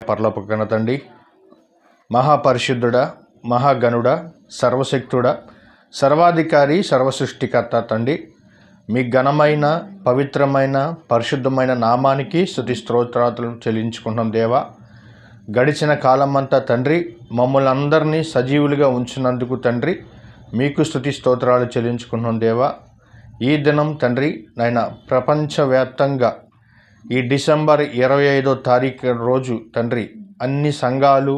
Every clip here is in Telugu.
పరలోకన తండ్రి, మహాపరిశుద్ధుడా, మహాగణుడా, సర్వశక్తుడా, సర్వాధికారి, సర్వసృష్టికర్త తండ్రి, మీ ఘనమైన, పవిత్రమైన, పరిశుద్ధమైన నామానికి స్తుతి స్తోత్రాలు చెల్లించుకుంటున్నాం దేవా. గడిచిన కాలమంతా తండ్రి మమ్మల్ని అందరినీ సజీవులుగా ఉంచినందుకు తండ్రి మీకు స్తుతి స్తోత్రాలు చెల్లించుకుంటున్నాం దేవా. ఈ దినం తండ్రి నాయన ప్రపంచవ్యాప్తంగా ఈ డిసెంబర్ 25వ తారీఖు రోజు తండ్రి అన్ని సంఘాలు,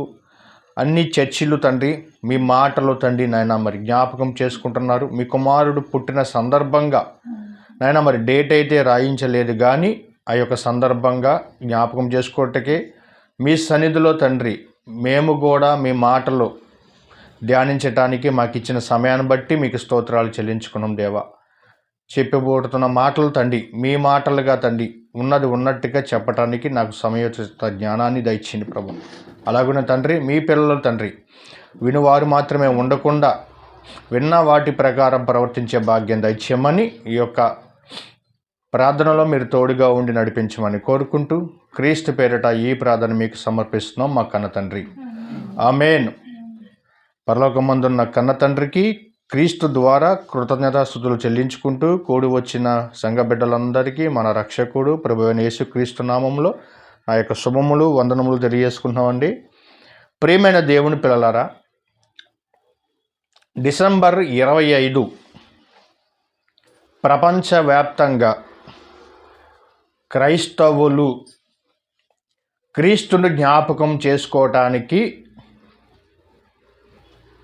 అన్ని చర్చిలు తండ్రి మీ మాటలు తండ్రి నాయన మరి జ్ఞాపకం చేసుకుంటున్నారు. మీ కుమారుడు పుట్టిన సందర్భంగా నాయన మరి డేట్ అయితే రాయించలేదు, కానీ ఆ యొక్క సందర్భంగా జ్ఞాపకం చేసుకోవటకే మీ సన్నిధిలో తండ్రి మేము కూడా మీ మాటలు ధ్యానించటానికి మాకు ఇచ్చిన సమయాన్ని బట్టి మీకు స్తోత్రాలు చెల్లించుకున్నాం దేవా. చెప్పబోతున్న మాటలు తండ్రి మీ మాటలుగా తండ్రి ఉన్నది ఉన్నట్టుగా చెప్పటానికి నాకు సమయోచిత జ్ఞానాన్ని దయచింది ప్రభు. అలాగనే తండ్రి మీ పిల్లలు తండ్రి వినువారు మాత్రమే ఉండకుండా విన్న వాటి ప్రకారం ప్రవర్తించే భాగ్యం దయచేయమని ఈ యొక్క ప్రార్థనలో మీరు తోడుగా ఉండి నడిపించమని కోరుకుంటూ క్రీస్తు పేరిట ఈ ప్రార్థన మీకు సమర్పిస్తున్నాం మా కన్న తండ్రి, ఆమేన్. పరలోకమందున్న కన్న తండ్రికి క్రీస్తు ద్వారా కృతజ్ఞతాస్తుతులు చెల్లించుకుంటూ కూడి వచ్చిన సంఘ బిడ్డలందరికీ మన రక్షకుడు ప్రభువైన యేసుక్రీస్తు నామంలో ఆ యొక్క శుభములు, వందనములు తెలియజేసుకుంటున్నామండి. ప్రియమైన దేవుని పిల్లలారా, డిసెంబర్ 25 ప్రపంచవ్యాప్తంగా క్రైస్తవులు క్రీస్తుని జ్ఞాపకం చేసుకోవటానికి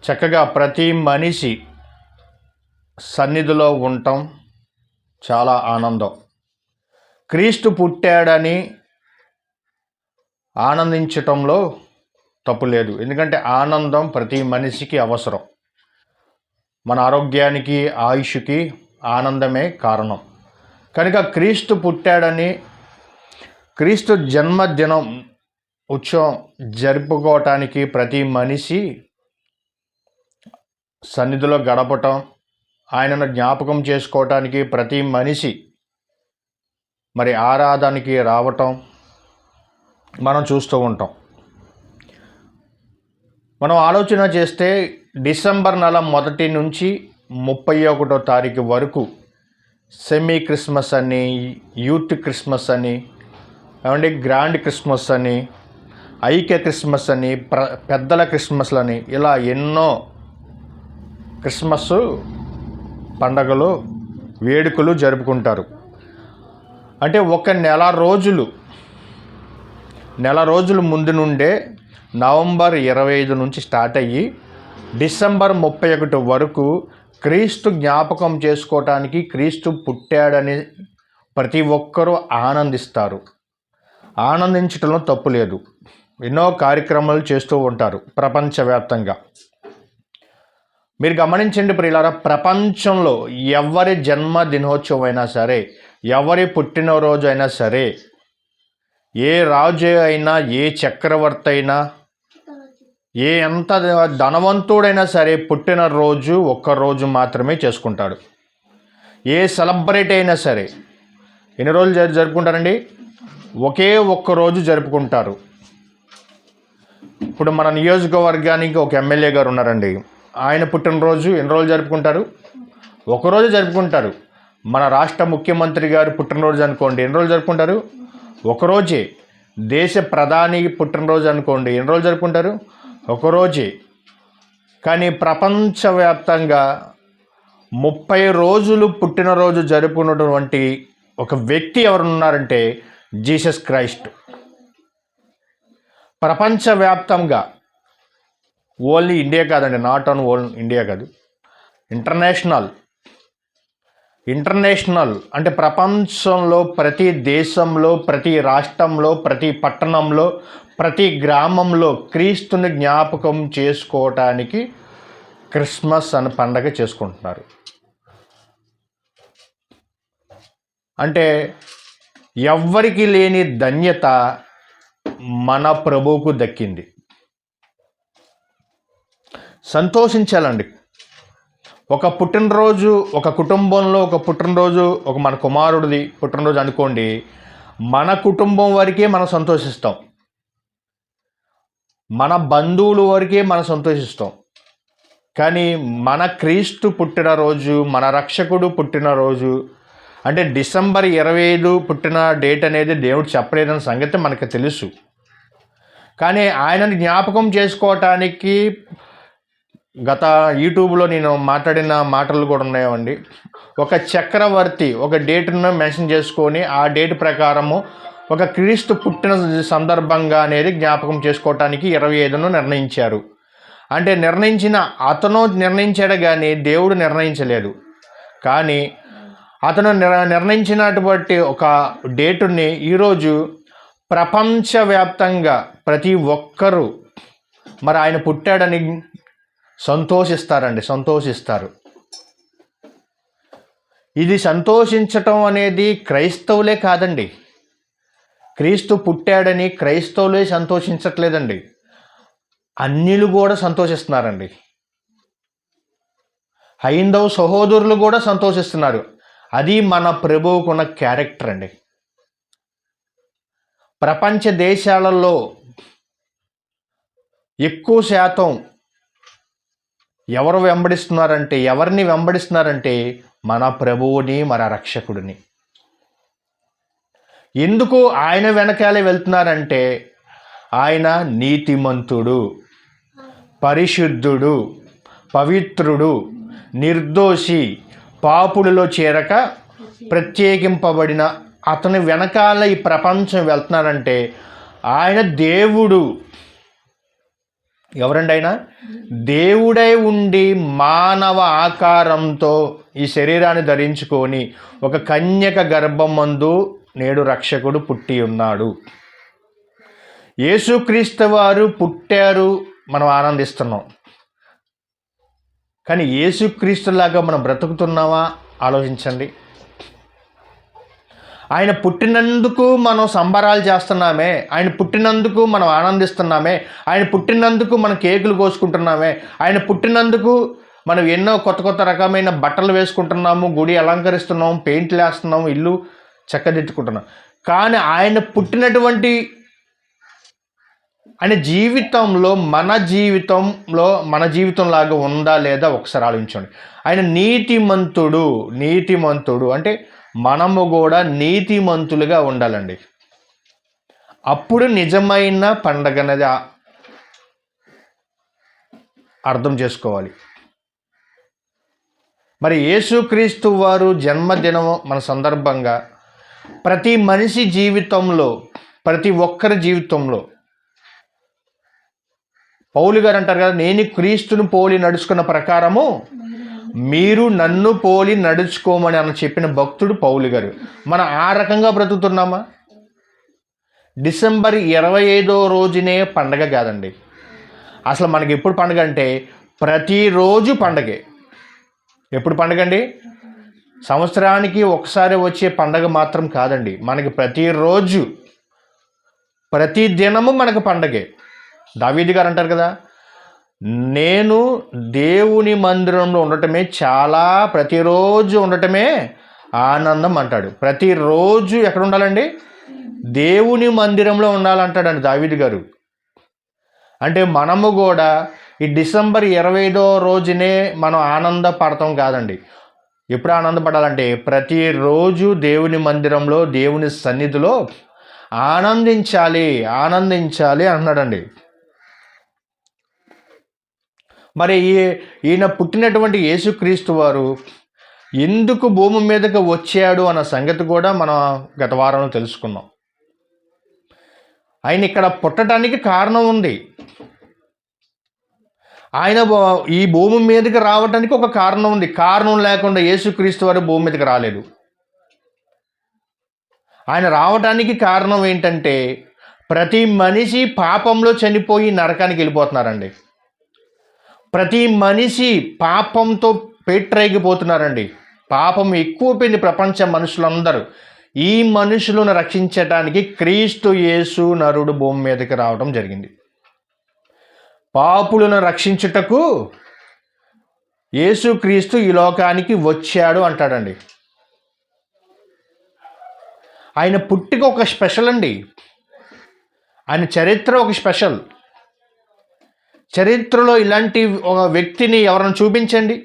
చక్కగా ప్రతి మనిషి సన్నిధిలో ఉండటం చాలా ఆనందం. క్రీస్తు పుట్టాడని ఆనందించటంలో తప్పు లేదు, ఎందుకంటే ఆనందం ప్రతి మనిషికి అవసరం. మన ఆరోగ్యానికి, ఆయుష్కి ఆనందమే కారణం. కనుక క్రీస్తు పుట్టాడని, క్రీస్తు జన్మదినం ఉత్సవం జరుపుకోవటానికి ప్రతి మనిషి సన్నిధిలో గడపటం, ఆయనను జ్ఞాపకం చేసుకోవటానికి ప్రతి మనిషి మరి ఆరాధనకి రావటం మనం చూస్తూ ఉంటాం. మనం ఆలోచన చేస్తే డిసెంబర్ నెల 1 నుంచి 31వ తారీఖు వరకు సెమీ క్రిస్మస్ అని, యూత్ క్రిస్మస్ అని, ఏమంటే గ్రాండ్ క్రిస్మస్ అని, ఐక్య క్రిస్మస్ అని, పెద్దల క్రిస్మస్లని, ఇలా ఎన్నో క్రిస్మస్ పండగలు, వేడుకలు జరుపుకుంటారు. అంటే ఒక నెల రోజులు ముందు నుండే నవంబర్ 25 నుంచి స్టార్ట్ అయ్యి డిసెంబర్ 31 వరకు క్రీస్తు జ్ఞాపకం చేసుకోవటానికి, క్రీస్తు పుట్టాడని ప్రతి ఒక్కరూ ఆనందిస్తారు. ఆనందించడంలో తప్పు లేదు. ఎన్నో కార్యక్రమాలు చేస్తూ ఉంటారు ప్రపంచవ్యాప్తంగా. మీరు గమనించండి ప్రియులారా, ప్రపంచంలో ఎవరి జన్మదినోత్సవం అయినా సరే, ఎవరి పుట్టినరోజు అయినా సరే, ఏ రాజు అయినా, ఏ చక్రవర్తి అయినా, ఎంత ధనవంతుడైనా సరే పుట్టినరోజు ఒక్కరోజు మాత్రమే చేసుకుంటాడు. ఏ సెలబ్రిటీ అయినా సరే ఎన్ని రోజులు జరుపుకుంటారండి? ఒకే ఒక్కరోజు జరుపుకుంటారు. ఇప్పుడు మన నియోజకవర్గానికి ఒక ఎమ్మెల్యే గారు ఉన్నారండి, ఆయన పుట్టినరోజు ఎన్ని రోజులు జరుపుకుంటారు? ఒకరోజు జరుపుకుంటారు. మన రాష్ట్ర ముఖ్యమంత్రి గారు పుట్టినరోజు అనుకోండి, ఎన్ని రోజులు జరుపుకుంటారు? ఒకరోజే. దేశ ప్రధాని పుట్టినరోజు అనుకోండి, ఎన్ని రోజులు జరుపుకుంటారు? ఒకరోజే. కానీ ప్రపంచవ్యాప్తంగా 30 రోజులు పుట్టినరోజు జరుపుకున్నటువంటి ఒక వ్యక్తి ఎవరున్నారంటే జీసస్ క్రైస్ట్. ప్రపంచవ్యాప్తంగా, ఓన్లీ ఇండియా కాదండి, నాట్ ఓన్ ఇండియా కాదు, ఇంటర్నేషనల్ అంటే ప్రపంచంలో ప్రతి దేశంలో, ప్రతి రాష్ట్రంలో, ప్రతి పట్టణంలో, ప్రతి గ్రామంలో క్రీస్తుని జ్ఞాపకం చేసుకోవటానికి క్రిస్మస్ అనే పండగ చేసుకుంటున్నారు. అంటే ఎవ్వరికి లేని ధన్యత మన ప్రభువుకు దక్కింది. సంతోషించాలండి. ఒక పుట్టినరోజు, ఒక కుటుంబంలో ఒక పుట్టినరోజు, ఒక మన కుమారుడిది పుట్టినరోజు అనుకోండి, మన కుటుంబం వరకే మనం సంతోషిస్తాం. మన బంధువుల వరకే మనం సంతోషిస్తాం. కానీ మన క్రీస్తు పుట్టినరోజు, మన రక్షకుడు పుట్టినరోజు అంటే డిసెంబర్ 25 పుట్టిన డేట్ అనేది దేవుడు చెప్పలేదన్న సంగతి మనకు తెలుసు. కానీ ఆయనను జ్ఞాపకం చేసుకోవటానికి గత యూట్యూబ్లో నేను మాట్లాడిన మాటలు కూడా ఉన్నాయండి. ఒక చక్రవర్తి ఒక డేట్ను మెన్షన్ చేసుకొని ఆ డేట్ ప్రకారము ఒక క్రీస్తు పుట్టిన సందర్భంగా అనేది జ్ఞాపకం చేసుకోవటానికి 25ను నిర్ణయించారు. అంటే అతను నిర్ణయించాడు కానీ దేవుడు నిర్ణయించలేదు. కానీ అతను నిర్ణయించినటువంటి ఒక డేటుని ఈరోజు ప్రపంచవ్యాప్తంగా ప్రతి ఒక్కరూ మరి ఆయన పుట్టాడని సంతోషిస్తారు. ఇది సంతోషించటం అనేది క్రైస్తవులే కాదండి. క్రీస్తు పుట్టాడని క్రైస్తవులే సంతోషించట్లేదండి, అన్యులు కూడా సంతోషిస్తున్నారండి. హైందవ సహోదరులు కూడా సంతోషిస్తున్నారు. అది మన ప్రభువుకున్న క్యారెక్టర్ అండి. ప్రపంచ దేశాలలో ఎక్కువ శాతం ఎవరిని వెంబడిస్తున్నారంటే మన ప్రభువుని, మన రక్షకుడిని. ఎందుకు ఆయన వెనకాలే వెళ్తున్నారంటే ఆయన నీతిమంతుడు, పరిశుద్ధుడు, పవిత్రుడు, నిర్దోషి, పాపులలో చేరక ప్రత్యేకింపబడిన అతని వెనకాల ఈ ప్రపంచం వెళ్తున్నారంటే ఆయన దేవుడు. ఎవరండి ఆయన? దేవుడై ఉండి మానవ ఆకారంతో ఈ శరీరాన్ని ధరించుకొని ఒక కన్యక గర్భమందు నేడు రక్షకుడు పుట్టి ఉన్నాడు. యేసుక్రీస్తు వారు పుట్టారు, మనం ఆనందిస్తున్నాం. కానీ యేసుక్రీస్తులాగా మనం బ్రతుకుతున్నామా ఆలోచించండి. ఆయన పుట్టినందుకు మనం సంబరాలు చేస్తున్నామే, ఆయన పుట్టినందుకు మనం ఆనందిస్తున్నామే, ఆయన పుట్టినందుకు మనం కేకులు కోసుకుంటున్నామే, ఆయన పుట్టినందుకు మనం ఎన్నో కొత్త కొత్త రకమైన బట్టలు వేసుకుంటున్నాము, గుడి అలంకరిస్తున్నాము, పెయింట్లు వేస్తున్నాము, ఇల్లు చక్కదిద్దుకుంటున్నాం. కానీ ఆయన పుట్టినటువంటి ఆయన జీవితంలో మన జీవితంలాగా ఉందా లేదా ఒకసారి ఆలోచించండి. ఆయన నీతిమంతుడు అంటే మనము కూడా నీతిమంతులుగా ఉండాలండి. అప్పుడు నిజమైన పండగ అనేది అర్థం చేసుకోవాలి. మరి యేసుక్రీస్తు వారు జన్మదినం మన సందర్భంగా ప్రతి మనిషి జీవితంలో, ప్రతి ఒక్కరి జీవితంలో పౌలు గారు అంటారు కదా, నేను క్రీస్తును పోలి నడుచుకున్న ప్రకారము మీరు నన్ను పోలి నడుచుకోమని అని చెప్పిన భక్తుడు పౌలు గారు. మనం ఆ రకంగా బ్రతుకుతున్నామా? డిసెంబర్ 25వ రోజునే పండగ కాదండి. అసలు మనకి ఎప్పుడు పండగ అంటే ప్రతిరోజు పండగే. ఎప్పుడు పండగ అండి? సంవత్సరానికి ఒకసారి వచ్చే పండగ మాత్రం కాదండి. మనకి ప్రతిరోజు, ప్రతి దినము మనకు పండగే. దావీదు గారు అంటారు కదా, నేను దేవుని మందిరంలో ఉండటమే ప్రతిరోజు ఉండటమే ఆనందం అంటాడు. ప్రతిరోజు ఎక్కడ ఉండాలండి? దేవుని మందిరంలో ఉండాలంటాడండి దావీదు గారు. అంటే మనము కూడా ఈ డిసెంబర్ 25వ రోజునే మనం ఆనందపడతాం కాదండి. ఎప్పుడు ఆనందపడాలంటే ప్రతిరోజు దేవుని మందిరంలో, దేవుని సన్నిధిలో ఆనందించాలి అన్నాడండి. మరి ఈయన పుట్టినటువంటి యేసుక్రీస్తు వారు ఎందుకు భూమి మీదకి వచ్చాడు అన్న సంగతి కూడా మనం గత వారంలో తెలుసుకున్నాం. ఆయన ఇక్కడ పుట్టడానికి కారణం ఉంది. ఆయన ఈ భూమి మీదకి రావడానికి ఒక కారణం ఉంది. కారణం లేకుండా యేసుక్రీస్తు వారు భూమి మీదకి రాలేదు. ఆయన రావడానికి కారణం ఏంటంటే ప్రతి మనిషి పాపంలో చనిపోయి నరకానికి వెళ్ళిపోతున్నారండి. ప్రతి మనిషి పాపంతో పేట్రైగిపోతున్నారండి. పాపం ఎక్కువైపోయింది ప్రపంచ మనుషులందరూ. ఈ మనుషులను రక్షించడానికి క్రీస్తు యేసు నరుడు భూమి మీదకి రావడం జరిగింది. పాపులను రక్షించుటకు యేసుక్రీస్తు ఈ లోకానికి వచ్చాడు అంటాడండి. ఆయన పుట్టిక ఒక స్పెషల్ అండి. ఆయన చరిత్ర ఒక స్పెషల్. చరిత్రలో ఇలాంటి ఒక వ్యక్తిని ఎవరైనా చూపించండి.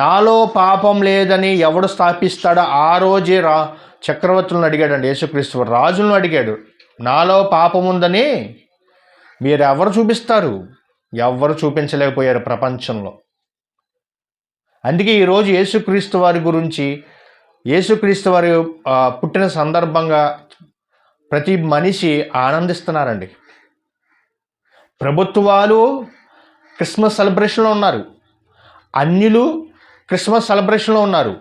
నాలో పాపం లేదని ఎవడు స్థాపిస్తాడో ఆ రోజే చక్రవర్తులను అడిగాడండి యేసుక్రీస్తు. రాజులను అడిగాడు, నాలో పాపం ఉందని మీరు ఎవరు చూపిస్తారు? ఎవరు చూపించలేకపోయారు ప్రపంచంలో. అందుకే ఈరోజు యేసుక్రీస్తు వారి గురించి, యేసుక్రీస్తు వారి పుట్టిన సందర్భంగా ప్రతి మనిషి ఆనందిస్తున్నారండి. ప్రభుత్వాలు క్రిస్మస్ సెలబ్రేషన్లో ఉన్నారు, అన్యులు క్రిస్మస్ సెలబ్రేషన్లో ఉన్నారు,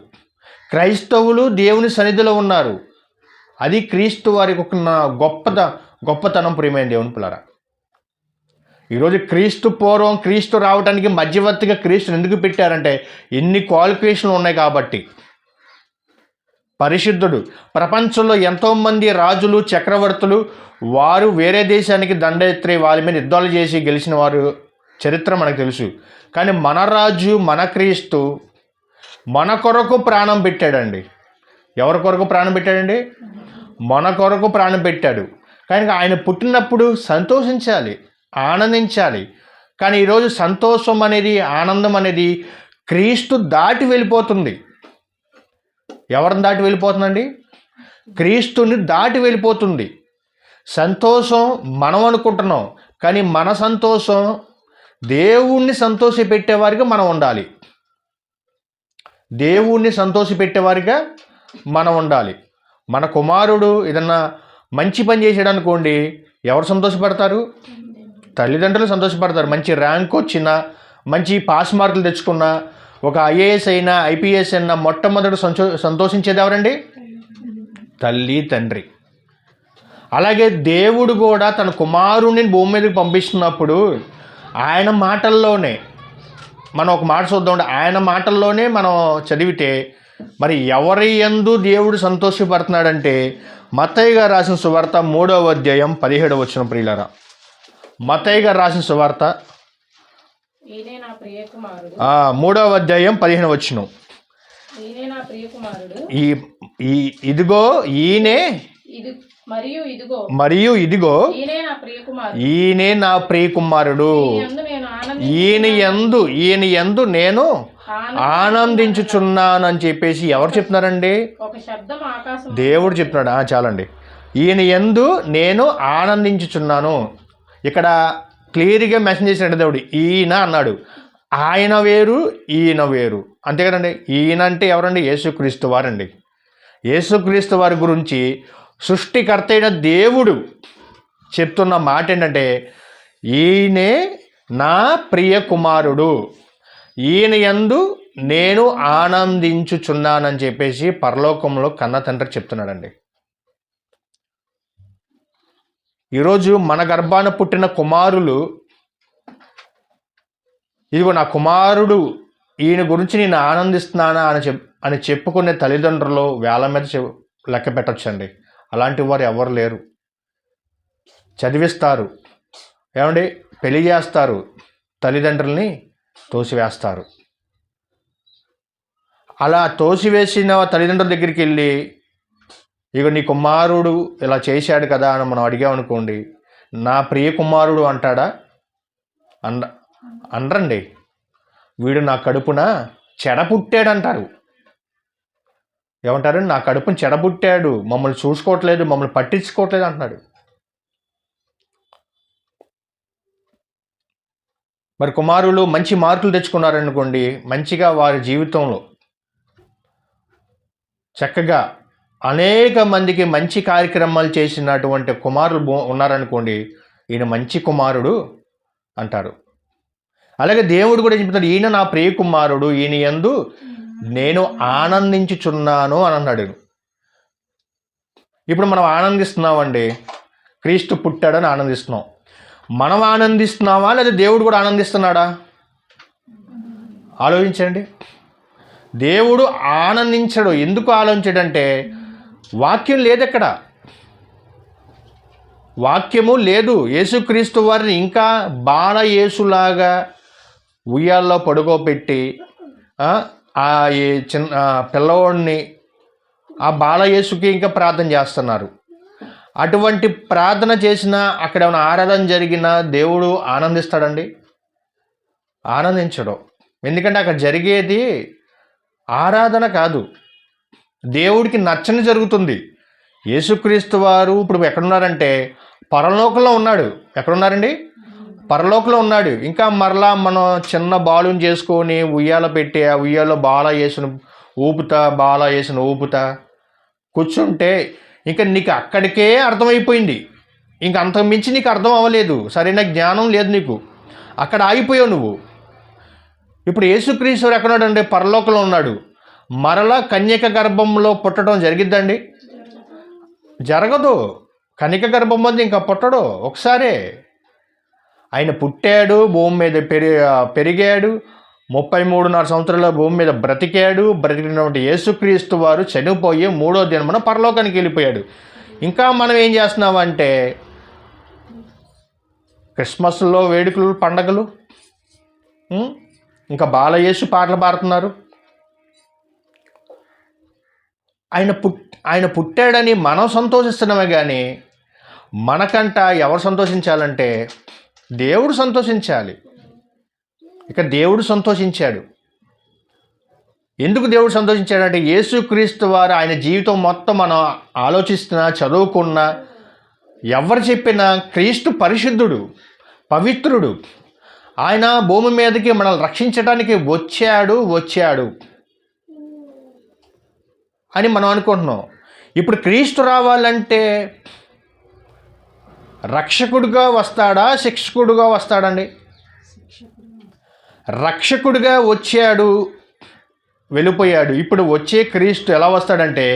క్రైస్తవులు దేవుని సన్నిధిలో ఉన్నారు. అది క్రీస్తు వారికి ఒక గొప్పతనం. ప్రియమైన దేవుని పిల్లరా, ఈరోజు క్రీస్తు పూర్వం క్రీస్తు రావడానికి మధ్యవర్తిగా క్రీస్తుని ఎందుకు పెట్టారంటే ఎన్ని క్వాలిఫికేషన్లు ఉన్నాయి కాబట్టి. పరిశుద్ధుడు. ప్రపంచంలో ఎంతోమంది రాజులు, చక్రవర్తులు వారు వేరే దేశానికి దండెత్తి వాళ్ళ మీద యుద్ధాలు చేసి గెలిచిన వారు చరిత్ర మనకు తెలుసు. కానీ మన రాజు, మన క్రీస్తు మన కొరకు ప్రాణం పెట్టాడండి. ఎవరి కొరకు ప్రాణం పెట్టాడండి? మన కొరకు ప్రాణం పెట్టాడు. కానీ ఆయన పుట్టినప్పుడు సంతోషించాలి, ఆనందించాలి. కానీ ఈరోజు సంతోషం అనేది, ఆనందం అనేది క్రీస్తు దాటి వెళ్ళిపోతుంది. ఎవరిని దాటి వెళ్ళిపోతుందండి? క్రీస్తుని దాటి వెళ్ళిపోతుంది. సంతోషం మనం అనుకుంటున్నాం, కానీ మన సంతోషం దేవుణ్ణి సంతోషపెట్టేవారిగా మనం ఉండాలి. దేవుణ్ణి సంతోషపెట్టేవారిగా మనం ఉండాలి. మన కుమారుడు ఏదన్నా మంచి పని చేసాడు అనుకోండి, ఎవరు సంతోషపడతారు? తల్లిదండ్రులు సంతోషపడతారు. మంచి ర్యాంక్ వచ్చినా, మంచి పాస్ మార్కులు తెచ్చుకున్నా, ఒక ఐఏఎస్ అయినా, ఐపీఎస్ అయినా మొట్టమొదటి సంతోషించేది ఎవరండి? తల్లి, తండ్రి. అలాగే దేవుడు కూడా తన కుమారుడిని భూమి మీదకి పంపిస్తున్నప్పుడు ఆయన మాటల్లోనే మనం ఒక మాట చూద్దాం. ఆయన మాటల్లోనే మనం చదివితే మరి ఎవరి యందు దేవుడు సంతోషపడుతున్నాడంటే మత్తయి గారు రాసిన సువార్త 3వ అధ్యాయం 17వ వచనం. ప్రియులారా, మత్తయి గారు రాసిన సువార్త 3వ అధ్యాయం 15వ వచనం. ఇదిగో ఈయనే, మరియు ఇదిగో ఈయనే నా ప్రియకుమారుడు, ఈయన యందు నేను ఆనందించుచున్నాను అని చెప్పేసి ఎవరు చెప్తున్నారండి? దేవుడు చెప్తున్నాడు. చాలండి. ఈయన యందు నేను ఆనందించుచున్నాను. ఇక్కడ క్లియర్గా మెన్షన్ చేసినట్టు దేవుడు ఈయన అన్నాడు. ఆయన వేరు, ఈయన వేరు. అంతే కదండి. ఈయన అంటే ఎవరండి? యేసుక్రీస్తు వారండి. యేసుక్రీస్తు వారి గురించి సృష్టికర్త అయిన దేవుడు చెప్తున్న మాట ఏంటంటే ఈయనే నా ప్రియ కుమారుడు, ఈయన యందు నేను ఆనందించుచున్నానని చెప్పేసి పరలోకంలో కన్న తండ్రికి చెప్తున్నాడండి. ఈరోజు మన గర్భాన పుట్టిన కుమారులు, ఇదిగో నా కుమారుడు, ఈయన గురించి నేను ఆనందిస్తున్నానా అని చెప్పుకునే తల్లిదండ్రులు వేల మీద లెక్క పెట్టచ్చండి. అలాంటి వారు ఎవరు లేరు. చదివిస్తారు, ఏమండి, పెళ్లి చేస్తారు, తల్లిదండ్రుల్ని తోసివేస్తారు. అలా తోసివేసిన తల్లిదండ్రుల దగ్గరికి వెళ్ళి ఇక నీ కుమారుడు ఇలా చేశాడు కదా అని మనం అడిగామనుకోండి, నా ప్రియ కుమారుడు అంటాడా? అనరండి. వీడు నా కడుపున చెడపుట్టాడు అంటారు. ఏమంటారు? నా కడుపుని చెడబుట్టాడు, మమ్మల్ని చూసుకోవట్లేదు, మమ్మల్ని పట్టించుకోవట్లేదు అంటున్నాడు. మరి కుమారులు మంచి మార్కులు తెచ్చుకున్నారనుకోండి, మంచిగా వారి జీవితంలో చక్కగా అనేక మందికి మంచి కార్యక్రమాలు చేసినటువంటి కుమారులు ఉన్నారనుకోండి, ఈయన మంచి కుమారుడు అంటారు. అలాగే దేవుడు కూడా చెప్తాడు, ఈయన నా ప్రియ కుమారుడు, ఈయన యందు నేను ఆనందించుచున్నాను అని అన్నాడు. ఇప్పుడు మనం ఆనందిస్తున్నామండి, క్రీస్తు పుట్టాడని ఆనందిస్తున్నాం. మనం ఆనందిస్తున్నావా లేదా దేవుడు కూడా ఆనందిస్తున్నాడా? ఆలోచించండి. దేవుడు ఆనందించడు. ఎందుకు ఆలోచించడంటే వాక్యం లేదు, ఎక్కడ వాక్యము లేదు. యేసుక్రీస్తు వారిని ఇంకా బాలయేసులాగా ఉయ్యాల్లో పడుకోబెట్టి ఈ చిన్న పిల్లవాడిని ఆ బాలయేసుకి ఇంకా ప్రార్థన చేస్తున్నారు. అటువంటి ప్రార్థన చేసినా అక్కడ ఏమైనా ఆరాధన జరిగినా దేవుడు ఆనందిస్తాడండి? ఆనందించడు. ఎందుకంటే అక్కడ జరిగేది ఆరాధన కాదు, దేవుడికి నచ్చని జరుగుతుంది. యేసుక్రీస్తు వారు ఇప్పుడు ఎక్కడున్నారంటే పరలోకంలో ఉన్నాడు. ఎక్కడున్నారండి? పరలోకంలో ఉన్నాడు. ఇంకా మరలా మనం చిన్న బాలుని చేసుకొని ఉయ్యాల పెట్టి ఆ ఉయ్యాలో బాల వేసిన ఊపుతా కూర్చుంటే ఇంకా నీకు అక్కడికే అర్థమైపోయింది. ఇంక అంతకు మించి నీకు అర్థం అవ్వలేదు, సరైన జ్ఞానం లేదు నీకు, అక్కడ ఆగిపోయావు నువ్వు. ఇప్పుడు యేసుక్రీస్తు ఎక్కడున్నాడంటే పరలోకంలో ఉన్నాడు. మరలా కన్యక గర్భంలో పుట్టడం జరిగిద్దండి? జరగదు. కన్యక గర్భం మంది ఇంకా పుట్టడు, ఒకసారే. ఆయన పుట్టాడు, భూమి మీద పెరిగాడు, 33.5 సంవత్సరాల భూమి మీద బ్రతికినటువంటి యేసుక్రీస్తు వారు చనిపోయి 3వ దినమున పరలోకానికి వెళ్ళిపోయాడు. ఇంకా మనం ఏం చేస్తున్నామంటే క్రిస్మస్లో వేడుకలు, పండగలు, ఇంకా బాలయేసు పాటలు పాడుతున్నారు. ఆయన పుట్టాడని మనం సంతోషిస్తున్నామే కానీ మనకంట ఎవరు సంతోషించాలంటే దేవుడు సంతోషించాలి. ఇక దేవుడు సంతోషించాడు. ఎందుకు దేవుడు సంతోషించాడంటే యేసుక్రీస్తు వారు ఆయన జీవితం మొత్తం మనం ఆలోచిస్తున్నా, చదువుకున్నా, ఎవరు చెప్పినా క్రీస్తు పరిశుద్ధుడు, పవిత్రుడు. ఆయన భూమి మీదకి మనల్ని రక్షించడానికి వచ్చాడు అని మనం అనుకుంటున్నాం. ఇప్పుడు క్రీస్తు రావాలంటే రక్షకుడిగా వస్తాడా, శిక్షకుడిగా వస్తాడండి? రక్షకుడిగా వచ్చాడు, వెళ్ళిపోయాడు. ఇప్పుడు వచ్చే క్రీస్తు ఎలా వస్తాడంటే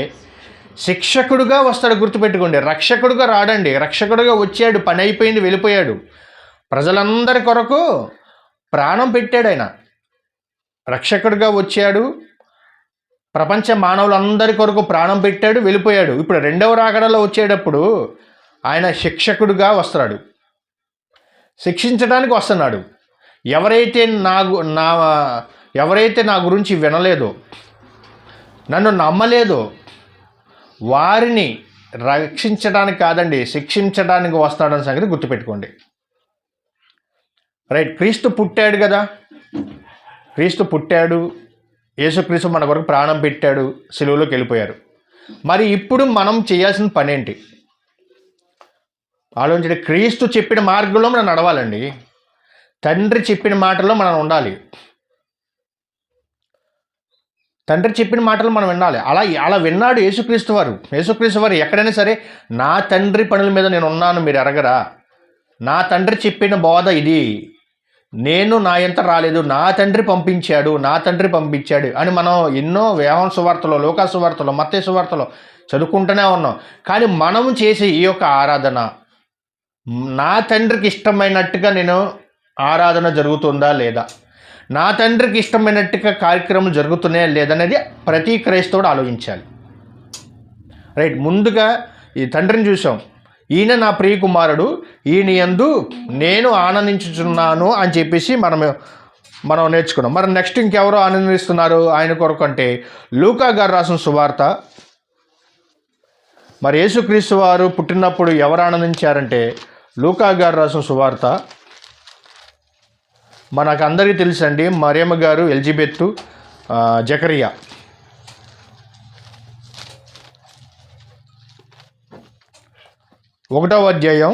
శిక్షకుడుగా వస్తాడు. గుర్తుపెట్టుకోండి, రక్షకుడుగా రాడండి. రక్షకుడుగా వచ్చాడు, పని అయిపోయింది, వెళ్ళిపోయాడు. ప్రజలందరి కొరకు ప్రాణం పెట్టాడు ఆయన. రక్షకుడిగా వచ్చాడు, ప్రపంచ మానవులందరి కొరకు ప్రాణం పెట్టాడు, వెళ్ళిపోయాడు. ఇప్పుడు రెండవ రాకడలో వచ్చేటప్పుడు ఆయన శిక్షకుడిగా వస్తాడు, శిక్షించడానికి వస్తున్నాడు. ఎవరైతే నా గురించి వినలేదో, నన్ను నమ్మలేదో వారిని రక్షించడానికి కాదండి, శిక్షించడానికి వస్తాడన్న సంగతి గుర్తుపెట్టుకోండి. రైట్. క్రీస్తు పుట్టాడు కదా, క్రీస్తు పుట్టాడు, యేసుక్రీస్తు మన కొరకు ప్రాణం పెట్టాడు, సిలువలోకి వెళ్ళిపోయారు. మరి ఇప్పుడు మనం చేయాల్సిన పని ఏంటి ఆలోచించండి. క్రీస్తు చెప్పిన మార్గంలో మనం నడవాలండి. తండ్రి చెప్పిన మాటల్లో మనం ఉండాలి. తండ్రి చెప్పిన మాటలు మనం వినాలి. అలా విన్నాడు యేసుక్రీస్తు వారు. ఎక్కడైనా సరే నా తండ్రి పనుల మీద నేను ఉన్నాను, మీరు ఎరగరా? నా తండ్రి చెప్పిన బోధ ఇది, నేను నా ఎంత రాలేదు, నా తండ్రి పంపించాడు అని మనం ఎన్నో యోహాను సువార్తలో, లూకా సువార్తలో, మత్తయి సువార్తలో చదువుకుంటూనే ఉన్నాం. కానీ మనం చేసే ఈ యొక్క ఆరాధన నా తండ్రికి ఇష్టమైనట్టుగా నేను ఆరాధన జరుగుతుందా లేదా, నా తండ్రికి ఇష్టమైనట్టుగా కార్యక్రమం జరుగుతున్నాయా లేదనేది ప్రతి క్రైస్తవుడు ఆలోచించాలి. రైట్. ముందుగా ఈ తండ్రిని చూసాం, ఈయన నా ప్రియ కుమారుడు, ఈయన యందు నేను ఆనందించుచున్నాను అని చెప్పేసి మనం నేర్చుకున్నాం. మరి నెక్స్ట్ ఇంకెవరో ఆనందిస్తున్నారు ఆయన కొరకు అంటే లూకా గారు రాసిన సువార్త. మరి యేసుక్రీస్తు వారు పుట్టినప్పుడు ఎవరు ఆనందించారంటే లూకా గారు రాసిన సువార్త. మనకు అందరికీ తెలుసండి, మరియమ్మ గారు, ఎలిజబెత్తు, జకరియా. ఒకటవ అధ్యాయం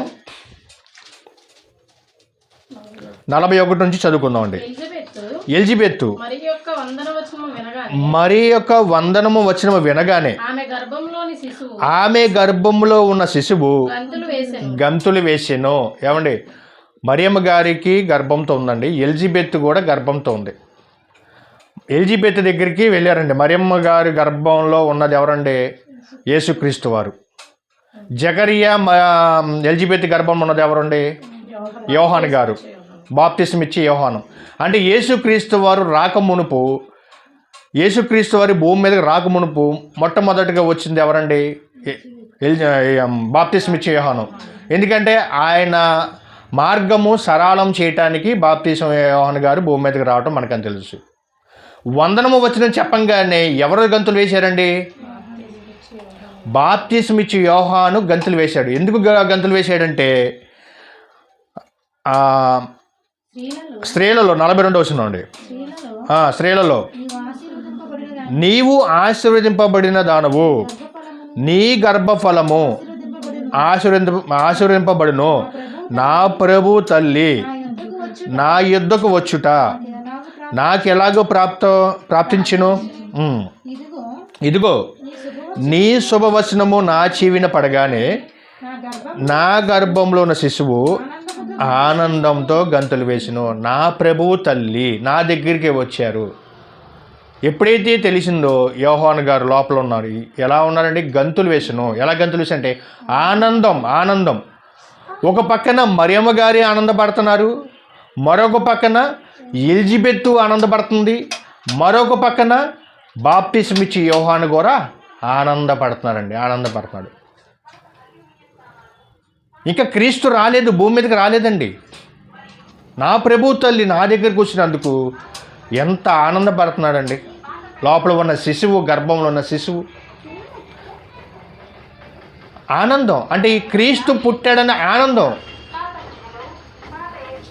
41 నుంచి చదువుకుందామండి. ఎలిజబెత్తు మరి యొక్క వందనము వచనము వినగానే ఆమె గర్భంలో ఉన్న శిశువు గంతులు వేసెను. ఏమండి, మరియమ్మ గారికి గర్భంతో ఉందండి, ఎలిజబెత్ కూడా గర్భంతో ఉంది. ఎలిజబెత్ దగ్గరికి వెళ్ళారండి. మరియమ్మ గారి గర్భంలో ఉన్నది ఎవరండి? యేసుక్రీస్తు వారు. జకరియా ఎలిజబెత్ గర్భంలో ఉన్నది ఎవరండి? యోహాను గారు, బాప్తిస్మ ఇచ్చి యోహాను. అంటే యేసుక్రీస్తు వారు రాకమునుపు, యేసుక్రీస్తు వారి భూమి మీదకి రాకమునుపు మొట్టమొదటిగా వచ్చింది ఎవరండి? బాప్తిస్మ ఇచ్చి యోహాను. ఎందుకంటే ఆయన మార్గము సరళం చేయటానికి బాప్తిస్మ యోహాను గారు భూమి మీదకి రావటం మనకని తెలుసు. వందనము వచ్చిన చెప్పంగానే ఎవరు గంతులు వేశారండి? బాప్తిస్మిచ్చి యోహాను గంతులు వేశాడు. ఎందుకు గంతులు వేశాడంటే స్త్రీలలో 42వ వచనం అండి. స్త్రీలలో నీవు ఆశీర్వదింపబడిన దానవు, నీ గర్భఫలము ఆశీర్వదింపబడును. నా ప్రభు తల్లి నా యుద్ధకు వచ్చుట నాకెలాగో ప్రాప్తించును. ఇదిగో నీ శుభవచనము నా చెవిన పడగానే నా గర్భంలో ఉన్న శిశువు ఆనందంతో గంతులు వేసిను. నా ప్రభువు తల్లి నా దగ్గరికి వచ్చారు. ఎప్పుడైతే తెలిసిందో యోహాను గారు లోపల ఉన్నారు. ఎలా ఉన్నారంటే గంతులు వేసును. ఎలా గంతులు వేసి అంటే ఆనందం. ఒక పక్కన మరియమ్మ గారి ఆనందపడుతున్నారు, మరొక పక్కన ఎలిజబెత్ ఆనందపడుతుంది, మరొక పక్కన బాప్తిస్మిచ్చి యోహాను కూడా ఆనందపడుతున్నాడు. ఇంకా క్రీస్తు రాలేదు, భూమి మీదకి రాలేదండి. నా ప్రభు తల్లి నా దగ్గరికి వచ్చినందుకు ఎంత ఆనందపడుతున్నాడండి. లోపల ఉన్న శిశువు, గర్భంలో ఉన్న శిశువు ఆనందం. అంటే ఈ క్రీస్తు పుట్టాడన్న ఆనందం.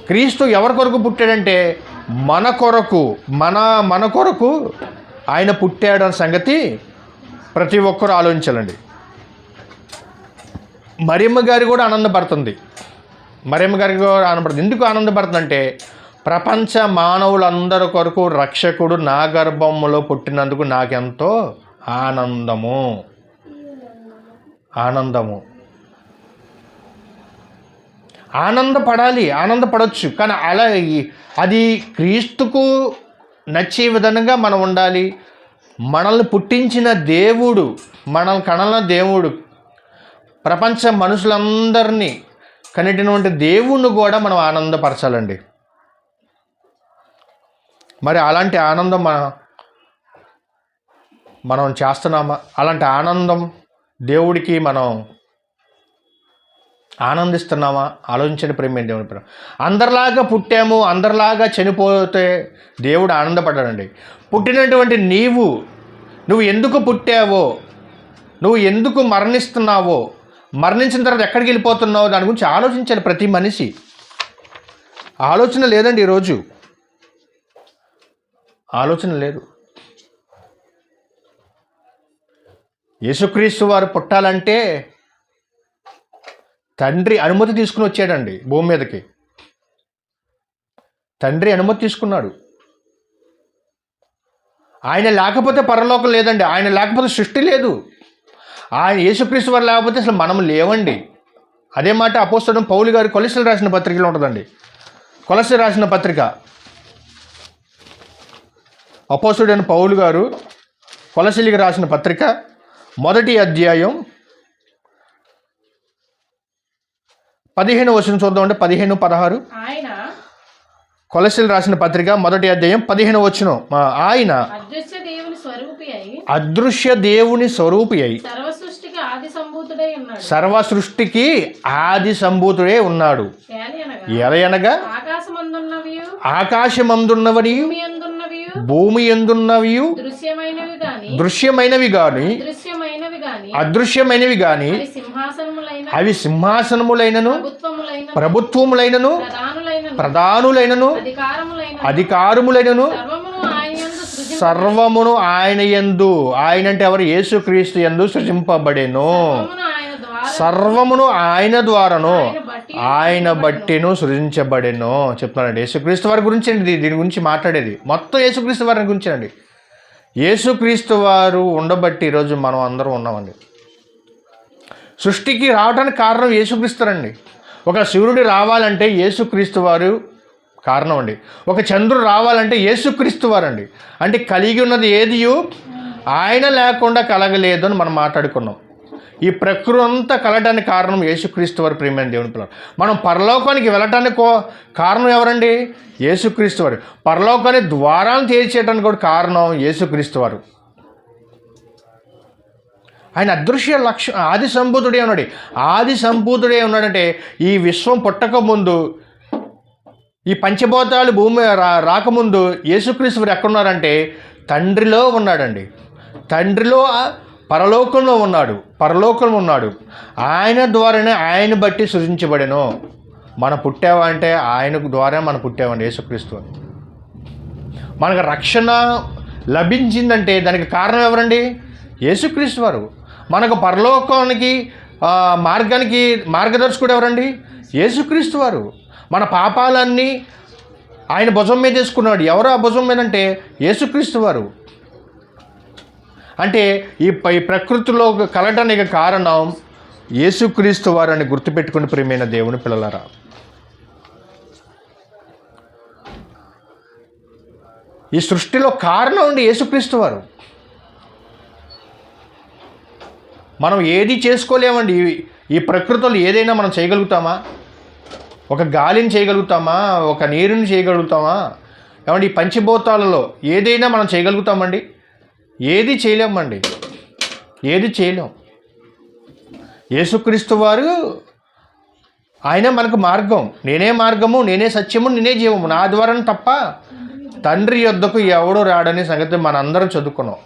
క్రీస్తు ఎవరి కొరకు పుట్టాడంటే మన కొరకు ఆయన పుట్టాడు అన్న సంగతి ప్రతి ఒక్కరూ ఆలోచించాలండి. మరియమ్మ గారి కూడా ఆనందపడుతుంది. ఎందుకు ఆనందపడుతుందంటే ప్రపంచ మానవులందరి కొరకు రక్షకుడు నా గర్భంలో పుట్టినందుకు నాకెంతో ఆనందము. ఆనందపడవచ్చు, కానీ అలా అది క్రీస్తుకు నచ్చే విధంగా మనం ఉండాలి. మనల్ని పుట్టించిన దేవుడు, మనల్ని కనల దేవుడు, ప్రపంచ మనుషులందరినీ కనిటినటువంటి దేవుణ్ణి కూడా మనం ఆనందపరచాలండి. మరి అలాంటి ఆనందం మనం చేస్తున్నామా? అలాంటి ఆనందం దేవుడికి మనం ఆనందిస్తున్నామా? ఆలోచించండి ప్రేమ దేవుని ప్రేమ. అందరిలాగా పుట్టాము, అందరిలాగా చనిపోతే దేవుడు ఆనందపడ్డాడండి. పుట్టినటువంటి నువ్వు ఎందుకు పుట్టావో, నువ్వు ఎందుకు మరణిస్తున్నావో, మరణించిన తర్వాత ఎక్కడికి వెళ్ళిపోతున్నావో దాని గురించి ఆలోచించాలి ప్రతి మనిషి. ఆలోచన లేదండి ఈరోజు. ఆలోచన లేదు. యేసుక్రీస్తు వారు పుట్టాలంటే తండ్రి అనుమతి తీసుకుని వచ్చాడండి భూమి మీదకి. తండ్రి అనుమతి తీసుకున్నాడు. ఆయన లేకపోతే పరలోకం లేదండి. ఆయన లేకపోతే సృష్టి లేదు. ఆయన యేసుక్రీస్తు వారు లేకపోతే అసలు మనం లేవండి. అదే మాట అపోస్తలుడైన పౌలు గారు కొలస్సీలు రాసిన పత్రికలో ఉంటుందండి. కొలస్సీలు రాసిన పత్రిక, అపోస్తలుడైన పౌలు గారు కొలస్సీలకు రాసిన పత్రిక 1వ అధ్యాయం 15వ వచనం చూద్దామంటే 15-16. కొలస్సీలు రాసిన పత్రిక 1వ అధ్యాయం 15వ వచనం. ఆయన అదృశ్య దేవుని స్వరూపి అయి సర్వ సృష్టికి ఆది సంభూతుడే ఉన్నాడు. ఎలయనగా ఆకాశమందున్నవని భూమి ఎందున్నవి దృశ్యమైనవి గాని అదృశ్యమైనవి గాని అవి సింహాసనములైనను ప్రభుత్వములైనను ప్రధానులైనను అధికారములైనను సర్వమును ఆయన యందు, ఆయన అంటే ఎవరు? యేసుక్రీస్తు యందు సృజింపబడెను. సర్వమును ఆయన ద్వారాను ఆయన బట్టిను సృజించబడెను చెప్తున్నానండి. యేసుక్రీస్తు వారి గురించి అండి దీని గురించి మాట్లాడేది. మొత్తం యేసుక్రీస్తు వారి గురించి అండి. యేసుక్రీస్తు వారు ఉండబట్టి ఈరోజు మనం అందరం ఉన్నామండి. సృష్టికి రావడానికి కారణం యేసుక్రీస్తునండి. ఒక సూర్యుడు రావాలంటే యేసుక్రీస్తు వారు కారణం అండి. ఒక చంద్రుడు రావాలంటే యేసుక్రీస్తు వారండి. అంటే కలిగి ఉన్నది ఏదియు ఆయన లేకుండా కలగలేదు అని మనం మాట్లాడుకున్నాం. ఈ ప్రకృతి అంతా కలగడానికి కారణం యేసుక్రీస్తు వారు. ప్రియమైన దేవుని పిల్లలు, మనం పరలోకానికి వెళ్ళటానికి కారణం ఎవరండి? యేసుక్రీస్తు వారు. పరలోకాన్ని ద్వారాలను తెరిచేయడానికి కూడా కారణం యేసుక్రీస్తు వారు. ఆయన అదృశ్య ఆది సంభూతుడే ఉన్నాడు. ఆది సంభూతుడే ఉన్నాడంటే ఈ విశ్వం పుట్టక ముందు, ఈ పంచభూతాలు భూమి రాకముందు యేసుక్రీస్తు వారు ఎక్కడున్నారంటే తండ్రిలో ఉన్నాడండి. తండ్రిలో పరలోకంలో ఉన్నాడు. ఆయన ద్వారానే, ఆయన బట్టి సృజించబడెను. మనం పుట్టావా అంటే ఆయన ద్వారా మనం పుట్టామండి. యేసుక్రీస్తు మనకు రక్షణ లభించిందంటే దానికి కారణం ఎవరండి? యేసుక్రీస్తు వారు. మనకు పరలోకానికి మార్గానికి మార్గదర్శకుడు ఎవరండి? యేసుక్రీస్తు వారు. మన పాపాలన్నీ ఆయన భుజం మీద వేసుకున్నాడు. ఎవరు ఆ భుజం మీద అంటే యేసుక్రీస్తు వారు. అంటే ఈ ప్రకృతిలో కలగడానికి కారణం యేసుక్రీస్తు వారు అని గుర్తుపెట్టుకుని ప్రియమైన దేవుని పిల్లలారా, ఈ సృష్టిలో కారణం అండి యేసుక్రీస్తు వారు. మనం ఏది చేసుకోలేమండి. ఈ ప్రకృతిలో ఏదైనా మనం చేయగలుగుతామా? ఒక గాలిని చేయగలుగుతామా? ఒక నీరుని చేయగలుగుతామా? ఏమండి ఈ పంచభూతాలలో ఏదైనా మనం చేయగలుగుతామండి? ఏది చేయలేమండి. ఏది చేయలేం. యేసుక్రీస్తు వారు ఆయన మనకు మార్గం. నేనే మార్గము, నేనే సత్యము, నేనే జీవము, నా ద్వారా తప్ప తండ్రి యొద్దకు ఎవడు రాడనే సంగతి మనందరం చదువుకున్నాం.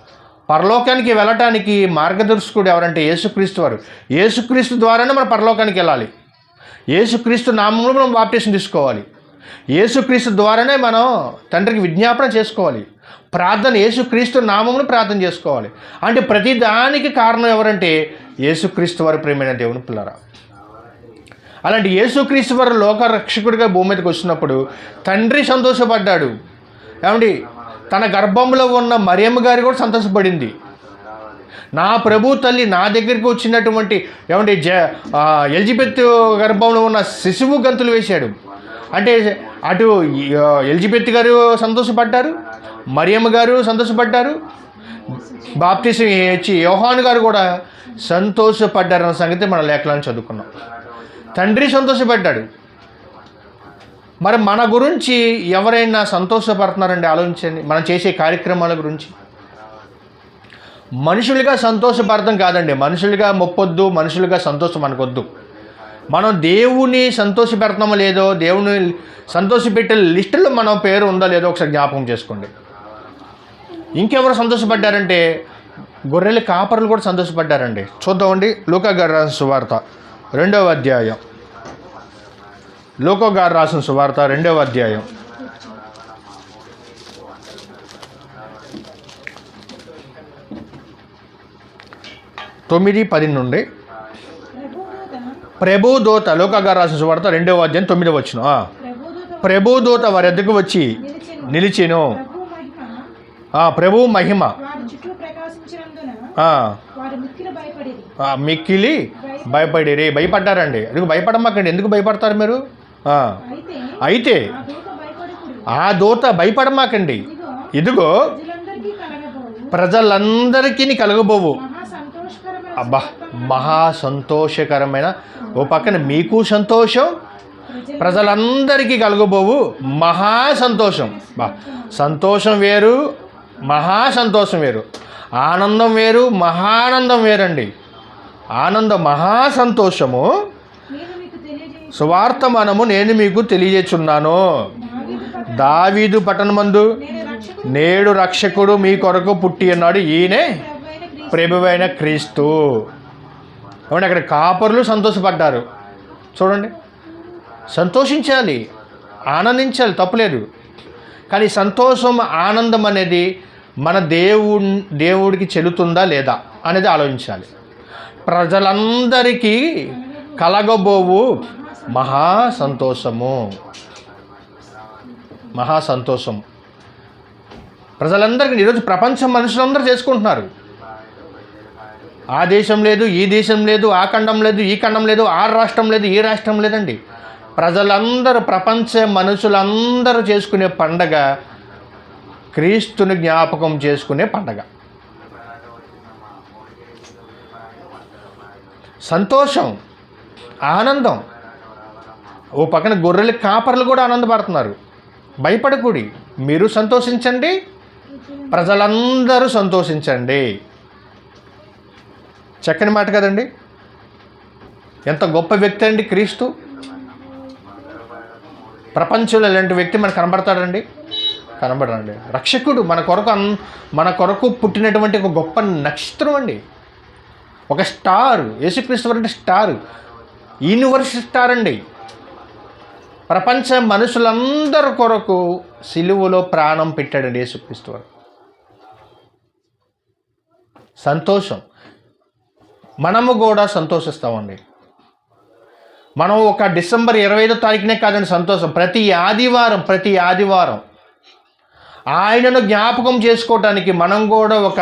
పరలోకానికి వెళ్ళటానికి మార్గదర్శకుడు ఎవరంటే యేసుక్రీస్తు వారు. యేసుక్రీస్తు ద్వారానే మనం పరలోకానికి వెళ్ళాలి. యేసుక్రీస్తు నామంలో మనం బాప్టిజం తీసుకోవాలి. యేసుక్రీస్తు ద్వారానే మనం తండ్రికి విజ్ఞాపన చేసుకోవాలి. ప్రార్థన యేసుక్రీస్తు నామంలో ప్రార్థన చేసుకోవాలి. అంటే ప్రతి దానికి కారణం ఎవరంటే యేసుక్రీస్తు వారి ప్రియమైన దేవుని పిల్లరా. అలాంటి యేసుక్రీస్తు వారు లోక రక్షకుడిగా భూమి మీదకి వచ్చినప్పుడు తండ్రి సంతోషపడ్డాడు. ఏమండి తన గర్భంలో ఉన్న మరియమ్మ గారు కూడా సంతోషపడింది. నా ప్రభు తల్లి నా దగ్గరికి వచ్చినటువంటి ఏమండి ఎలిజబెత్ గర్భంలో ఉన్న శిశువు గంతులు వేశాడు. అంటే అటు ఎలిజబెత్ గారు సంతోషపడ్డారు, మరియమ్మ గారు సంతోషపడ్డారు, బాప్తిసం ఇచ్చి యోహాను గారు కూడా సంతోషపడ్డారన్న సంగతి మన లేఖలను చదువుకున్నాం. తండ్రి సంతోషపడ్డాడు. మరి మన గురించి ఎవరైనా సంతోషపడుతున్నారండి? ఆలోచించండి. మనం చేసే కార్యక్రమాల గురించి. మనుషులుగా సంతోషపడటం కాదండి, మనుషులుగా మొప్పొద్దు, మనుషులుగా సంతోషం మనకొద్దు. మనం దేవుని సంతోషపెడతామో లేదో, దేవుని సంతోషపెట్టే లిస్టులో మన పేరు ఉందో లేదో ఒకసారి జ్ఞాపకం చేసుకోండి. ఇంకెవరు సంతోషపడ్డారంటే గొర్రెల కాపరులు కూడా సంతోషపడ్డారండి. చూద్దామండి. లూకా గారు రాసిన సువార్త 2వ అధ్యాయం. లూకా గారు రాసిన సువార్త 2వ అధ్యాయం 9-10 నుండి. ప్రభుదూత, లూకా గారు రాసిన సువార్త 2వ అధ్యాయం 9వ వచనం. ప్రభుదూత వారి ఎద్దకు వచ్చి నిలిచెను. ప్రభువు మహిమ మిక్కిలి భయపడిరి. భయపడ్డారండి. ఎందుకు భయపడమాకండి. ఎందుకు భయపడతారు మీరు? అయితే ఆ దూత భయపడమాకండి, ఇదిగో ప్రజలందరికీ కలగబోవు. అబ్బా, మహా సంతోషకరమైన, ఓ పక్కన మీకు సంతోషం, ప్రజలందరికీ కలగబోవు మహా సంతోషం. బా, సంతోషం వేరు, మహా సంతోషం వేరు. ఆనందం వేరు, మహానందం వేరండి. ఆనందం మహా సంతోషము సువార్తమానము నేను మీకు తెలియజేస్తున్నాను. దావీదు పట్టణమందు నేడు రక్షకుడు మీ కొరకు పుట్టి ఉన్నాడు, ఈయనే ప్రభువైన క్రీస్తు. కాబట్టి అక్కడ కాపరులు సంతోషపడ్డారు. చూడండి, సంతోషించాలి, ఆనందించాలి, తప్పులేదు. కానీ సంతోషం, ఆనందం అనేది మన దేవుడికి చెల్లుతుందా లేదా అనేది ఆలోచించాలి. ప్రజలందరికీ కలగబోవు మహా సంతోషము, మహా సంతోషం ప్రజలందరికీ. ఈరోజు ప్రపంచం మనుషులందరూ చేసుకుంటున్నారు. ఆ దేశం లేదు, ఈ దేశం లేదు, ఆ ఖండం లేదు, ఈ ఖండం లేదు, ఆ రాష్ట్రం లేదు, ఈ రాష్ట్రం లేదండి. ప్రజలందరూ, ప్రపంచ మనుషులందరూ చేసుకునే పండగ క్రీస్తుని జ్ఞాపకం చేసుకునే పండగ. సంతోషం, ఆనందం. ఓ పక్కన గొర్రెల కాపర్లు కూడా ఆనందపడుతున్నారు. భయపడకూడి, మీరు సంతోషించండి, ప్రజలందరూ సంతోషించండి. చక్కని మాట కదండి. ఎంత గొప్ప వ్యక్తి అండి క్రీస్తు. ప్రపంచంలో ఇలాంటి వ్యక్తి మనకు కనబడతాడండి? కనబడరండి. రక్షకుడు మన కొరకు పుట్టినటువంటి ఒక గొప్ప నక్షత్రం అండి. ఒక స్టార్. యేసుక్రీస్తు వారు అంటే స్టార్, యూనివర్స్ స్టార్ అండి. ప్రపంచ మనుషులందరి కొరకు సిలువలో ప్రాణం పెట్టాడండి యేసుక్రీస్తు వారు. సంతోషం, మనము కూడా సంతోషిస్తామండి. మనం ఒక డిసెంబర్ 25వ తారీఖునే కాదండి సంతోషం. ప్రతి ఆదివారం ఆయనను జ్ఞాపకం చేసుకోవటానికి మనం కూడా ఒక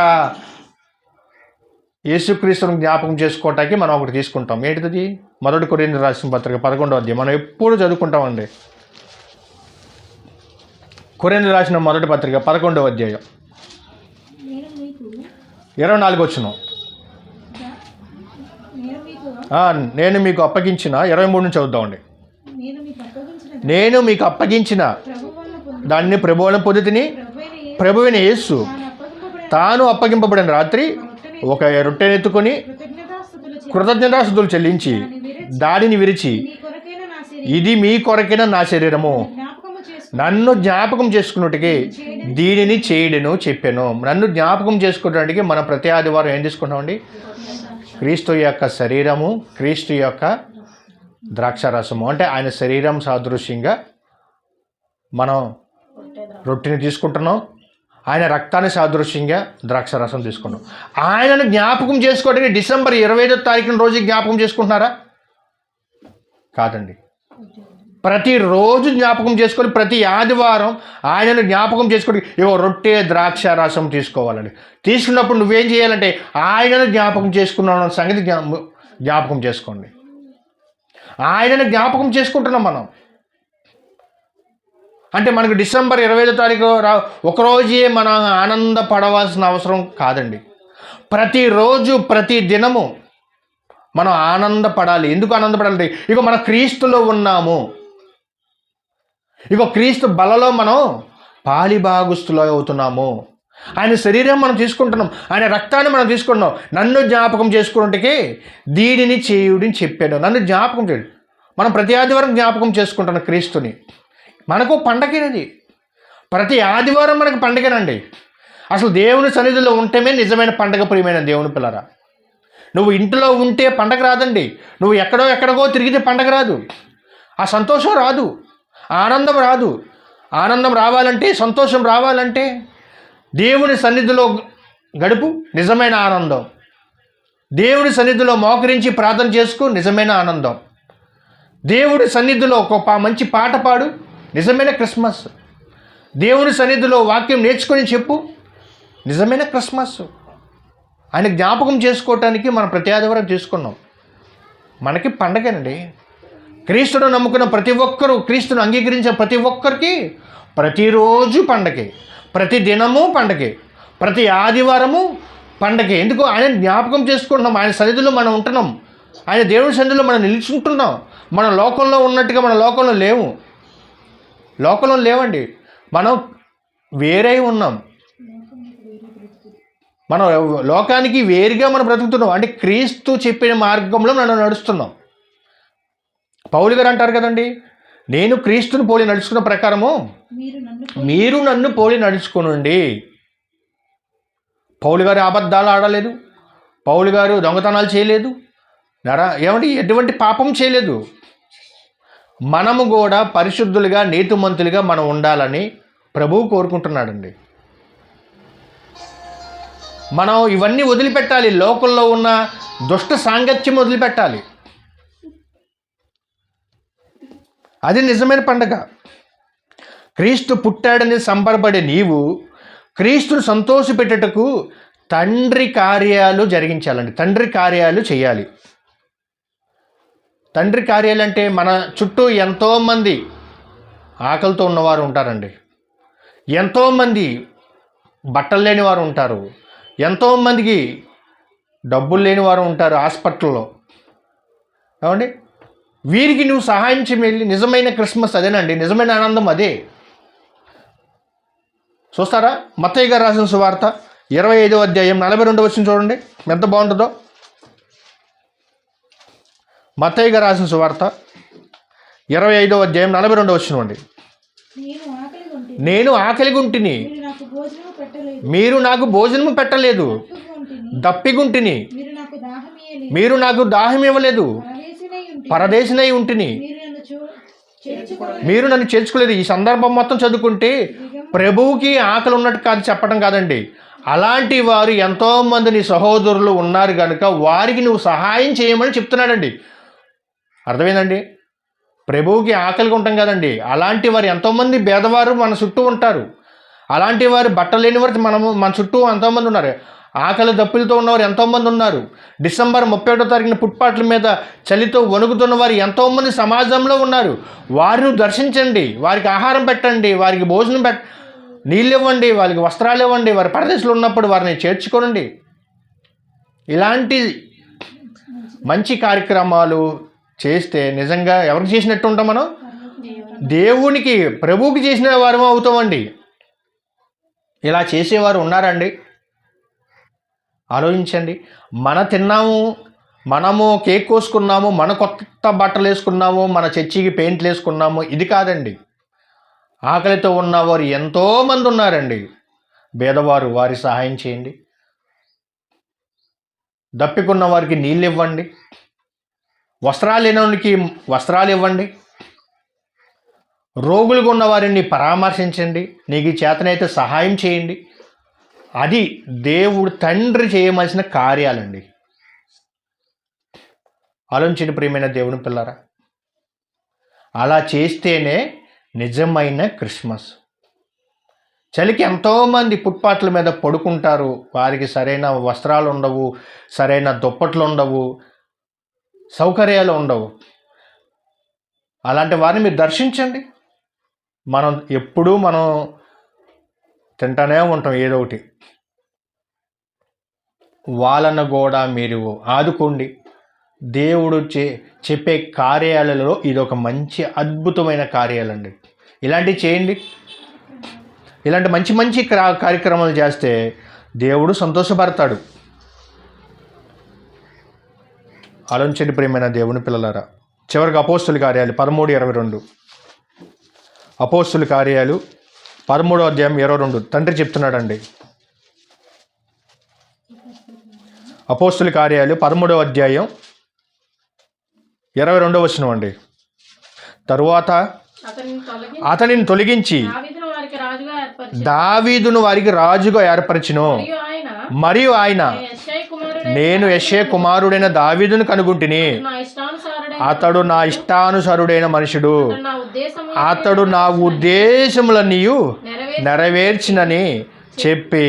యేసుక్రీస్తును జ్ఞాపకం చేసుకోవటానికి మనం ఒకటి తీసుకుంటాం. ఏంటిది? 1 కొరింథీయులకు రాసిన పత్రిక 11వ అధ్యాయం మనం ఎప్పుడు చదువుకుంటామండి. కొరింథీయులకు రాసిన మొదటి పత్రిక 11వ అధ్యాయం 24 వచనం. నేను మీకు అప్పగించిన 23 నుంచి చదువుతామండి. నేను మీకు అప్పగించిన దాన్ని ప్రభువును పొందితిని, ప్రభువైన యేసు తాను అప్పగింపబడిన రాత్రి ఒక రొట్టెనెత్తుకొని కృతజ్ఞతాస్తుతులు చెల్లించి దానిని విరిచి, ఇది మీ కొరకైన నా శరీరము, నన్ను జ్ఞాపకం చేసుకున్నట్టుకి దీనిని చేయడను చెప్పాను. నన్ను జ్ఞాపకం చేసుకోవడానికి మనం ప్రతి ఆదివారం ఏం తీసుకుంటామండి? క్రీస్తు యొక్క శరీరము, క్రీస్తు యొక్క ద్రాక్షారసము. అంటే ఆయన శరీరం సాదృశ్యంగా మనం రొట్టెని తీసుకుంటున్నాం, ఆయన రక్తాన్ని సాదృశ్యంగా ద్రాక్షారసం తీసుకున్నాం. ఆయనను జ్ఞాపకం చేసుకోవడానికి డిసెంబర్ 25వ తారీఖున రోజు జ్ఞాపకం చేసుకుంటున్నారా? కాదండి. ప్రతిరోజు జ్ఞాపకం చేసుకొని ప్రతి ఆదివారం ఆయనను జ్ఞాపకం చేసుకొని రొట్టె ద్రాక్షారసం తీసుకోవాలండి. తీసుకున్నప్పుడు నువ్వేం చేయాలంటే ఆయనను జ్ఞాపకం చేసుకున్నావు సంగతి జ్ఞాపకం చేసుకోండి. ఆయనను జ్ఞాపకం చేసుకుంటున్నాం మనం. అంటే మనకు డిసెంబర్ 25వ తారీఖు ఒకరోజే మనం ఆనందపడవలసిన అవసరం కాదండి. ప్రతిరోజు ప్రతి దినము మనం ఆనందపడాలి. ఎందుకు ఆనందపడాలంటే మన క్రీస్తులో ఉన్నాము, క్రీస్తు బలలో మనం పాలిభాగస్తులు అవుతున్నాము. ఆయన శరీరం మనం తీసుకుంటున్నాం, ఆయన రక్తాన్ని మనం తీసుకుంటున్నాం. నన్ను జ్ఞాపకం చేసుకున్నట్టుకే దీనిని చేయుడిని చెప్పాను. నన్ను జ్ఞాపకం చేయడు. మనం ప్రతి ఆదివారం జ్ఞాపకం చేసుకుంటున్నాం క్రీస్తుని. మనకు పండగేనది. ప్రతి ఆదివారం మనకు పండగనండి. అసలు దేవుని సన్నిధిలో ఉంటేనే నిజమైన పండగ. ప్రియమైన దేవుని పిల్లరా, నువ్వు ఇంట్లో ఉంటే పండగ రాదండి. నువ్వు ఎక్కడికో తిరిగితే పండగ రాదు. ఆ సంతోషం రాదు, ఆనందం రాదు. ఆనందం రావాలంటే, సంతోషం రావాలంటే దేవుని సన్నిధిలో గడుపు, నిజమైన ఆనందం. దేవుని సన్నిధిలో మోకరించి ప్రార్థన చేసుకో, నిజమైన ఆనందం. దేవుడి సన్నిధిలో ఒక మంచి పాట పాడు, నిజమైన క్రిస్మస్. దేవుని సన్నిధిలో వాక్యం నేర్చుకొని చెప్పు, నిజమైన క్రిస్మస్. ఆయన జ్ఞాపకం చేసుకోవటానికి మనం ప్రతి ఆదివారం చేసుకున్నాం. మనకి పండగేనండి. క్రీస్తును నమ్ముకున్న ప్రతి ఒక్కరూ, క్రీస్తును అంగీకరించిన ప్రతి ఒక్కరికి ప్రతిరోజు పండగే, ప్రతి దినము పండగే, ప్రతి ఆదివారము పండగే. ఎందుకు? ఆయన జ్ఞాపకం చేసుకుంటున్నాం. ఆయన సన్నిధిలో మనం ఉంటున్నాం, ఆయన దేవుని సన్నిధిలో మనం నిలుచుంటున్నాం. మన లోకంలో ఉన్నట్టుగా మన లోకంలో లేవు, లోకంలో లేవండి. మనం వేరే ఉన్నాం. మనం లోకానికి వేరుగా మనం బ్రతుకుతున్నాం. అంటే క్రీస్తు చెప్పిన మార్గంలో మనం నడుస్తున్నాం. పౌలు గారు అంటారు కదండి, నేను క్రీస్తుని పోలి నడుచుకున్న ప్రకారము మీరు నన్ను పోలి నడుచుకోనండి. పౌలు గారు అబద్ధాలు ఆడలేదు, పౌలు గారు దొంగతనాలు చేయలేదు, ఎటువంటి పాపం చేయలేదు. మనము కూడా పరిశుద్ధులుగా, నీతిమంతులుగా మనం ఉండాలని ప్రభువు కోరుకుంటున్నాడండి. మనం ఇవన్నీ వదిలిపెట్టాలి. లోకంలో ఉన్న దుష్ట సాంగత్యం వదిలిపెట్టాలి. అది నిజమైన పండగ. క్రీస్తు పుట్టాడని సంబరపడే నీవు క్రీస్తును సంతోషపెట్టుటకు తండ్రి కార్యాలు జరిగించాలండి. తండ్రి కార్యాలు చేయాలి. తండ్రి కార్యాలు అంటే మన చుట్టూ ఎంతోమంది ఆకలితో ఉన్నవారు ఉంటారండి, ఎంతోమంది బట్టలు లేని వారు ఉంటారు, ఎంతోమందికి డబ్బులు లేని వారు ఉంటారు హాస్పిటల్లో. ఏమండి, వీరికి నువ్వు సహాయం చేయమని. నిజమైన క్రిస్మస్ అదేనండి, నిజమైన ఆనందం అదే. చూస్తారా? మత్తయి గారు రాసిన సువార్త 25వ అధ్యాయం 42వ వచనం చూడండి, ఎంత బాగుంటుందో. మత్తయి గారు రాసిన సువార్త 25వ అధ్యాయం 42వ వచనం అండి. నేను ఆకలిగుంటిని, మీరు నాకు భోజనము పెట్టలేదు, దప్పిగుంటిని, మీరు నాకు దాహం ఇవ్వలేదు, పరదేశినై ఉంటిని, మీరు నన్ను చేర్చుకోలేదు. ఈ సందర్భం మొత్తం చదువుకుంటే ప్రభువుకి ఆకలి ఉన్నట్టు కాదు చెప్పడం కాదండి. అలాంటి వారు ఎంతోమంది నీ సహోదరులు ఉన్నారు కనుక వారికి నువ్వు సహాయం చేయమని చెప్తున్నాడండి. అర్థమైందండి? ప్రభువుకి ఆకలిగా ఉంటాం కదండి. అలాంటి వారు ఎంతోమంది పేదవారు మన చుట్టూ ఉంటారు. అలాంటి వారు బట్టలు లేని వారు మన చుట్టూ ఎంతోమంది ఉన్నారు. ఆకలి దప్పులతో ఉన్నవారు ఎంతోమంది ఉన్నారు. డిసెంబర్ 31వ తారీఖున ఫుట్పాత్ల మీద చలితో వణుకుతున్న వారు ఎంతోమంది సమాజంలో ఉన్నారు. వారిని దర్శించండి, వారికి ఆహారం పెట్టండి, వారికి భోజనం నీళ్ళు ఇవ్వండి, వారికి వస్త్రాలు ఇవ్వండి. వారి పరదేశంలో ఉన్నప్పుడు వారిని చేర్చుకోనండి. ఇలాంటి మంచి కార్యక్రమాలు చేస్తే నిజంగా ఎవరికి చేసినట్టు ఉంటాం? మనం దేవునికి, ప్రభువుకి చేసిన వారు అవుతామండి. ఇలా చేసేవారు ఉన్నారండి? ఆలోచించండి. మనము కేక్ కోసుకున్నాము, మన కొత్త బట్టలు వేసుకున్నాము, మన చర్చికి పెయింట్లు వేసుకున్నాము, ఇది కాదండి. ఆకలితో ఉన్నవారు ఎంతోమంది ఉన్నారండి, పేదవారు. వారి సహాయం చేయండి. దప్పికున్న వారికి నీళ్ళు ఇవ్వండి, వస్త్రాలు లేనివారికి వస్త్రాలు ఇవ్వండి, రోగులుగా ఉన్న వారిని పరామర్శించండి, నీకు చేతనైతే సహాయం చేయండి. అది దేవుడు తండ్రి చేయవలసిన కార్యాలండి. ఆలోచించండి ప్రియమైన దేవుని పిల్లరా. అలా చేస్తేనే నిజమైన క్రిస్మస్. చలికి ఎంతోమంది ఫుట్పాత్ల మీద పడుకుంటారు. వారికి సరైన వస్త్రాలు ఉండవు, సరైన దుప్పట్లు ఉండవు, సౌకర్యాలు ఉండవు. అలాంటి వారిని మీరు దర్శించండి. మనం తింటానే ఉంటాం ఏదో ఒకటి. వాళ్ళను కూడా మీరు ఆదుకోండి. దేవుడు చెప్పే కార్యాలలో ఇది ఒక మంచి అద్భుతమైన కార్యాలండి. ఇలాంటివి చేయండి. ఇలాంటి మంచి మంచి కార్యక్రమాలు చేస్తే దేవుడు సంతోషపడతాడు. ఆలోచించండి ప్రియమైన దేవుని పిల్లలారా. చివరికి అపోస్తుల కార్యాలు 13:22. అపోస్తుల కార్యాలు 13వ అధ్యాయం 22 తండ్రి చెప్తున్నాడండి. అపోస్తుల కార్యాలు 13వ అధ్యాయం 22వ వచనం అండి. తరువాత అతనిని తొలగించి దావీదును వారికి రాజుగా ఏర్పరచును. మరియు ఆయన, నేను యెషయా కుమారుడైన దావీదును కనుగొంటిని. అతడు నా ఇష్టానుసారుడైన మనుషుడు, అతడు నా ఉద్దేశములన్నీ నెరవేర్చినని చెప్పి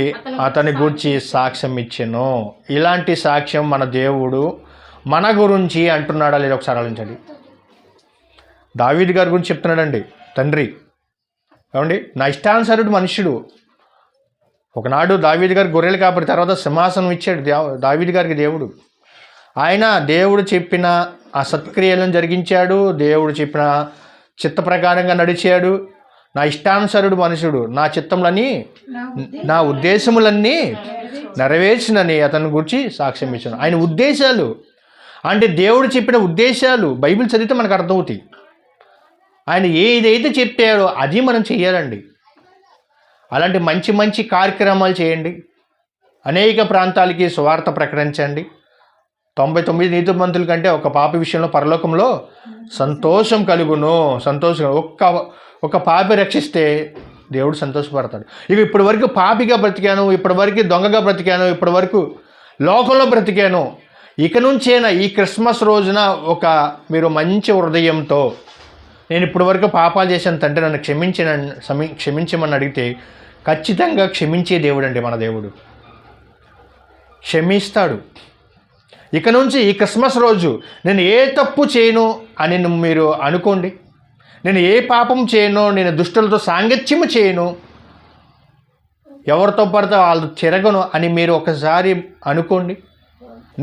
అతని గురించి సాక్ష్యం ఇచ్చెను. ఇలాంటి సాక్ష్యం మన దేవుడు మన గురించి అంటున్నాడా లేదా ఒకసారి ఆలోచించండి. దావీదు గారి గురించి చెప్తున్నాడండి తండ్రి. ఏమండి, నా ఇష్టానుసారుడు మనుష్యుడు. ఒకనాడు దావీదు గారి గొర్రెలు కాపరి, తర్వాత సింహాసనం ఇచ్చాడు దావీదు గారికి దేవుడు. ఆయన దేవుడు చెప్పిన ఆ సత్క్రియలను జరిగించాడు. దేవుడు చెప్పిన చిత్త ప్రకారంగా నడిచాడు. నా ఇష్టానుసారుడు మనుషుడు, నా చిత్తములని నా ఉద్దేశములన్నీ నెరవేర్చినని అతని గురించి సాక్ష్యం ఇచ్చాను. ఆయన ఉద్దేశాలు అంటే దేవుడు చెప్పిన ఉద్దేశాలు బైబిల్ చదివితే మనకు అర్థమవుతాయి. ఆయన ఏదైతే చెప్పాడో అది మనం చేయాలండి. అలాంటి మంచి మంచి కార్యక్రమాలు చేయండి. అనేక ప్రాంతాలకి సువార్త ప్రకటించండి. 99 నీతిమంతుల కంటే ఒక పాపి విషయంలో పరలోకంలో సంతోషం కలుగును. ఒక పాపి రక్షిస్తే దేవుడు సంతోషపడతాడు. ఇప్పటి వరకు పాపిగా బ్రతికాను, ఇప్పటి వరకు దొంగగా బ్రతికాను, ఇప్పటి వరకు లోకంలో బ్రతికాను, ఇక నుంచైనా ఈ క్రిస్మస్ రోజున మీరు మంచి హృదయంతో, నేను ఇప్పటి వరకు పాపాలు చేశాను తండ్రి నన్ను క్షమించమని అడిగితే ఖచ్చితంగా క్షమించే దేవుడు అండి మన దేవుడు. క్షమిస్తాడు. ఇక నుంచి ఈ క్రిస్మస్ రోజు నేను ఏ తప్పు చేయను అని మీరు అనుకోండి. నేను ఏ పాపం చేయను, నేను దుష్టులతో సాంగత్యము చేయను, ఎవరితో పడితే వాళ్ళు తిరగను అని మీరు ఒకసారి అనుకోండి.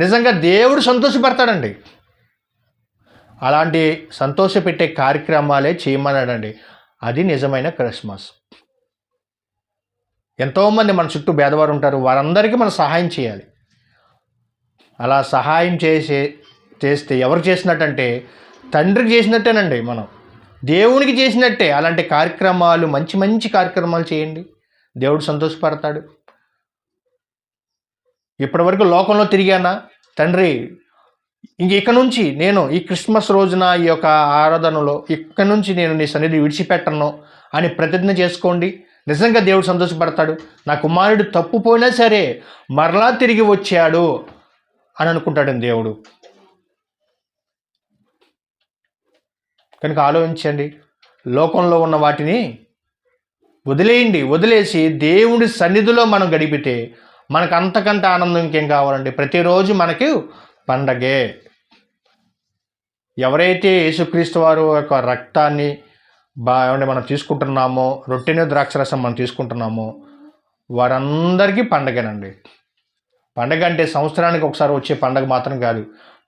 నిజంగా దేవుడు సంతోషపడతాడండి. అలాంటి సంతోషపెట్టే కార్యక్రమాలే చేయమన్నాడండి. అది నిజమైన క్రిస్మస్. ఎంతోమంది మన చుట్టూ పేదవారు ఉంటారు, వారందరికీ మనం సహాయం చేయాలి. అలా సహాయం చేస్తే ఎవరు చేసినట్టంటే తండ్రికి చేసినట్టేనండి, మనం దేవునికి చేసినట్టే. అలాంటి కార్యక్రమాలు, మంచి మంచి కార్యక్రమాలు చేయండి, దేవుడు సంతోషపడతాడు. ఇప్పటివరకు లోకంలో తిరిగానా తండ్రి, ఇక నుంచి నేను ఈ క్రిస్మస్ రోజున ఈ యొక్క ఆరాధనలో ఇక నుంచి నేను నీ సన్నిధి విడిచిపెట్టను అని ప్రతిజ్ఞ చేసుకోండి. నిజంగా దేవుడు సంతోషపడతాడు. నా కుమారుడు తప్పుపోయినా సరే మరలా తిరిగి వచ్చాడు అని అనుకుంటాడు దేవుడు. కనుక ఆలోచించండి, లోకంలో ఉన్న వాటిని వదిలేయండి. వదిలేసి దేవుడి సన్నిధిలో మనం గడిపితే మనకు అంతకంటే ఆనందం ఇంకేం కావాలండి. ప్రతిరోజు మనకి పండగే. ఎవరైతే యేసుక్రీస్తు వారు యొక్క రక్తాన్ని మనం తీసుకుంటున్నామో, రొట్టెని ద్రాక్షరసం మనం తీసుకుంటున్నామో వారందరికీ పండగేనండి. పండగ అంటే సంవత్సరానికి ఒకసారి వచ్చే పండగ మాత్రం కాదు,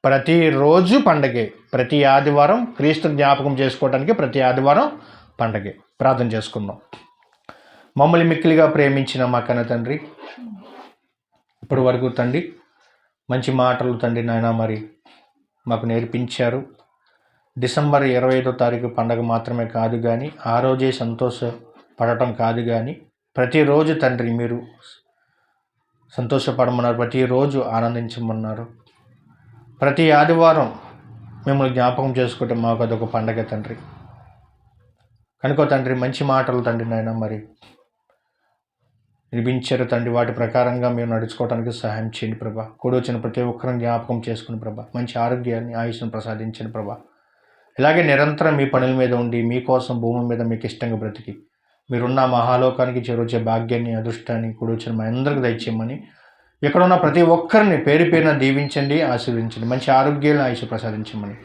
ప్రతిరోజు పండగే. ప్రతి ఆదివారం క్రీస్తు జ్ఞాపకం చేసుకోవడానికి ప్రతి ఆదివారం పండగే. ప్రార్థన చేసుకుందాం. మమ్మల్ని మిక్కిలిగా ప్రేమించిన మా కన్న తండ్రి, ఇప్పటి వరకు తండ్రి మంచి మాటలు తండ్రి నాయన మరి మాకు నేర్పించారు. డిసెంబర్ 25వ తారీఖు పండగ మాత్రమే కాదు కానీ, ఆ రోజే సంతోషపడటం కాదు కానీ, ప్రతిరోజు తండ్రి మీరు సంతోషపడమన్నారు, ప్రతిరోజు ఆనందించమన్నారు. ప్రతి ఆదివారం మిమ్మల్ని జ్ఞాపకం చేసుకుంటే మాకు అదొక పండగ తండ్రి. కనుక తండ్రి మంచి మాటలు తండ్రి నాయన మరి వినిపించారు తండ్రి. వాటి ప్రకారంగా మేము నడుచుకోవడానికి సహాయం చేయండి ప్రభా. కూడి వచ్చిన ప్రతి ఒక్కరిని జ్ఞాపకం చేసుకుని ప్రభా, మంచి ఆరోగ్యాన్ని ఆయుష్ను ప్రసాదించండి ప్రభా. ఇలాగే నిరంతరం మీ పనుల మీద ఉండి మీకోసం భూమి మీద మీకు ఇష్టంగా బ్రతికి మీరున్న మహాలోకానికి చేరొచ్చే భాగ్యాన్ని అదృష్టాన్ని కూడి వచ్చిన మా అందరికి దయచేయమని, ఇక్కడ ఉన్న ప్రతి ఒక్కరిని పేరు పేరున దీవించండి, ఆశీర్వదించండి, మంచి ఆరోగ్యాన్ని ఆయుష్ ప్రసాదించమని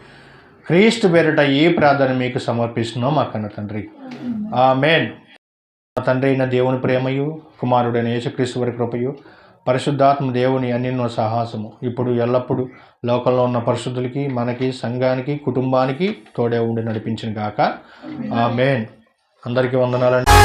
క్రీస్తు పేరిట ఈ ప్రార్థన మీకు సమర్పిస్తున్నాం మా కన్న తండ్రి. ఆమేన్. మా తండ్రి అయిన దేవుని ప్రేమయు, కుమారుడైన యేసుక్రీస్తు వారి కృపయు, పరిశుద్ధాత్మ దేవుని అన్యోన్య సహాసము ఇప్పుడు ఎల్లప్పుడూ లోకంలో ఉన్న పరిశుద్ధులకి, మనకి, సంఘానికి, కుటుంబానికి తోడే ఉండి నడిపించిన గాక. ఆమేన్. అందరికీ వందనాలండి.